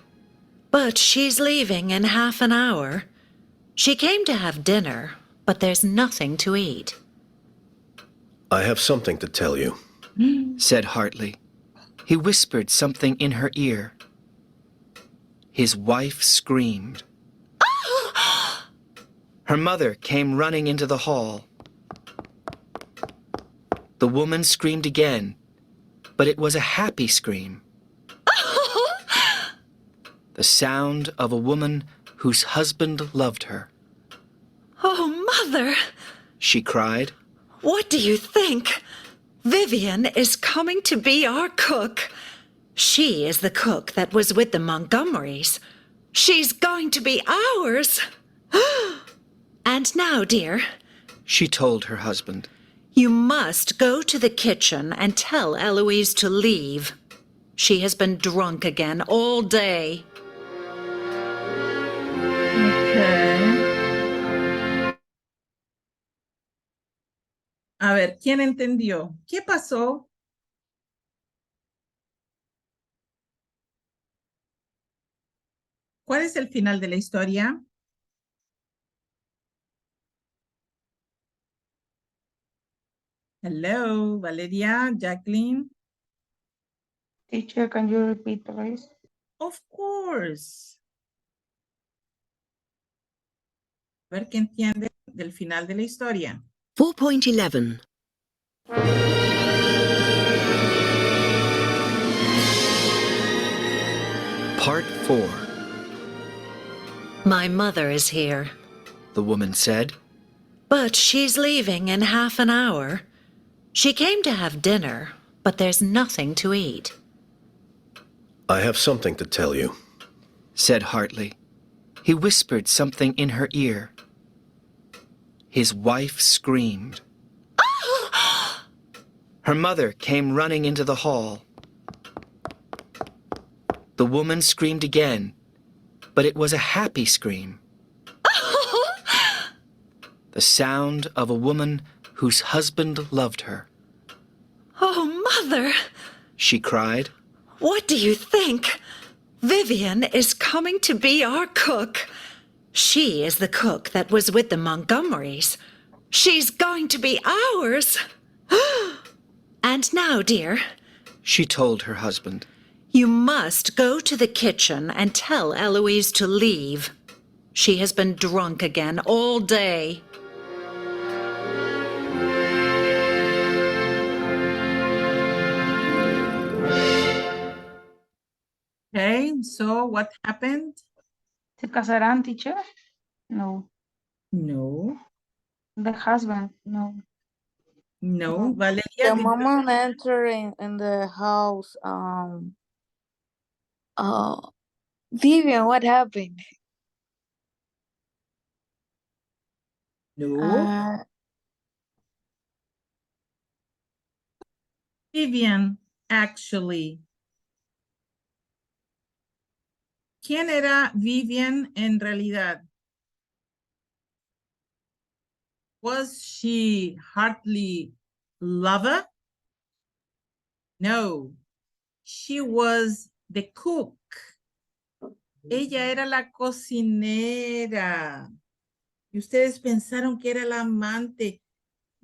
but she's leaving in half an hour. She came to have dinner, but there's nothing to eat. I have something to tell you. Said Hartley. He whispered something in her ear. His wife screamed. Her mother came running into the hall. The woman screamed again, but it was a happy scream. The sound of a woman whose husband loved her. Oh, Mother, She cried. what do you think? Vivian is coming to be our cook. She is the cook that was with the Montgomerys. She's going to be ours. And now, dear, She told her husband. you must go to the kitchen and tell Eloise to leave. She has been drunk again all day. Okay. A ver, ¿quién entendió? ¿Qué pasó? ¿Cuál es el final de la historia? Hello, Valeria, Jacqueline. Teacher, can you repeat, please? Of course. A ver qué entiende del final de la historia. 4.11. Part 4. My mother is here, The woman said. but she's leaving in half an hour. She came to have dinner, but there's nothing to eat. I have something to tell you. Said Hartley. He whispered something in her ear. His wife screamed. Her mother came running into the hall. The woman screamed again, but it was a happy scream. The sound of a woman whose husband loved her. Oh, Mother, She cried. what do you think? Vivian is coming to be our cook. She is the cook that was with the Montgomerys. She's going to be ours. And now, dear, She told her husband. you must go to the kitchen and tell Eloise to leave. She has been drunk again all day. Okay, so what happened? ¿Se casarán, teacher? No. No, The husband? No. no. No. Valeria, The did you- moment entering in the house, Vivian, what happened? No. Vivian, actually. ¿Quién era Vivian en realidad? Was she Hartley lover? No. She was the cook. Ella era la cocinera. Y ustedes pensaron que era la amante.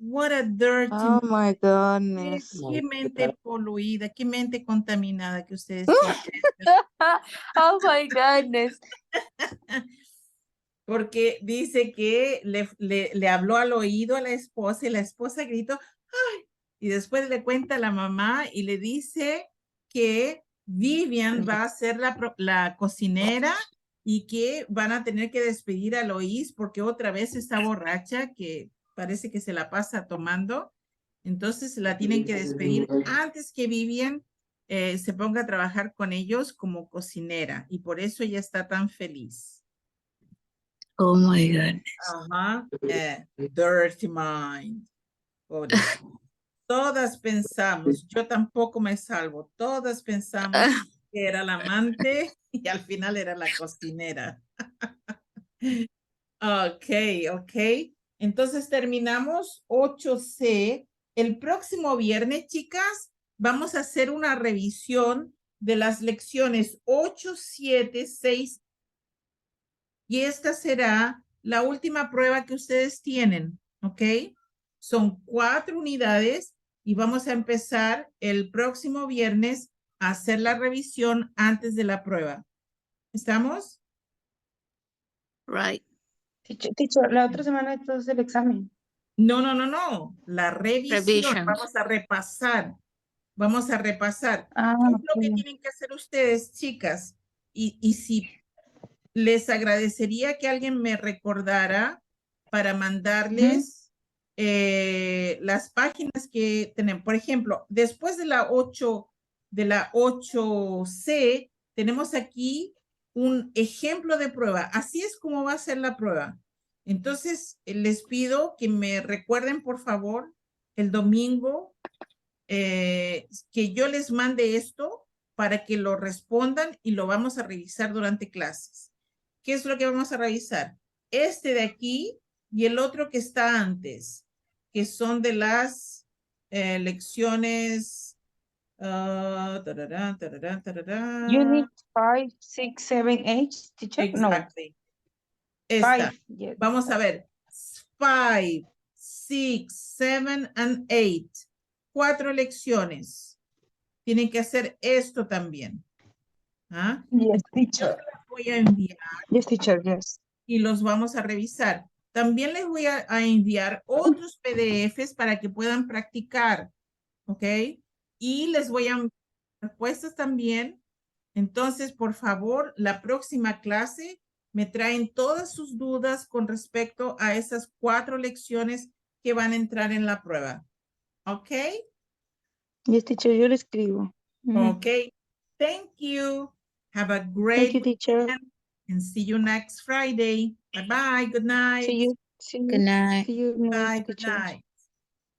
What a dirty Oh my goodness. Qué mente poluida, qué mente contaminada que ustedes tienen. Oh my goodness. Porque dice que le habló al oído a la esposa y la esposa gritó, ¡ay! Y después le cuenta a la mamá y le dice que Vivian va a ser la cocinera y que van a tener que despedir a Lois porque otra vez está borracha, que parece que se la pasa tomando. Entonces la tienen que despedir antes que Vivian se ponga a trabajar con ellos como cocinera y por eso ella está tan feliz. Oh my goodness. Ajá, dirty mind. Pobre. Todas pensamos, yo tampoco me salvo, todas pensamos que era la amante y al final era la cocinera. Ok. Entonces terminamos 8C. El próximo viernes, chicas, vamos a hacer una revisión de las lecciones 8, 7, 6. Y esta será la última prueba que ustedes tienen, ¿ok? Son 4 unidades y vamos a empezar el próximo viernes a hacer la revisión antes de la prueba. ¿Estamos? Right. Teacher, la otra semana entonces el examen. No. La revisión. Revisions. Vamos a repasar. Vamos a repasar. Ah, ¿Qué es lo que ok. tienen que hacer ustedes, chicas? Y si les agradecería que alguien me recordara para mandarles las páginas que tenemos. Por ejemplo, después de la 8C, tenemos aquí un ejemplo de prueba. Así es como va a ser la prueba. Entonces, les pido que me recuerden, por favor, el domingo, que yo les mande esto para que lo respondan y lo vamos a revisar durante clases. ¿Qué es lo que vamos a revisar? Este de aquí y el otro que está antes, que son de las lecciones. Tararán. Unit 5, 6, 7, 8, teacher? Exactly. No. Esta. 5. Yes. Vamos a ver. 5, 6, 7, and 8. 4 lecciones. Tienen que hacer esto también. ¿Ah? Yes, teacher. Voy a enviar Yes, teacher, yes. y los vamos a revisar. También les voy a enviar otros PDFs para que puedan practicar. ¿Ok? Y les voy a enviar respuestas también. Entonces, por favor, la próxima clase me traen todas sus dudas con respecto a esas 4 lecciones que van a entrar en la prueba. ¿Ok? Yes, teacher, yo le escribo. Okay. Thank you. Have a Thank great you, teacher. weekend and see you next Friday. Bye-bye. Good night. See you. Good night. See you next, Bye. Good teacher. night.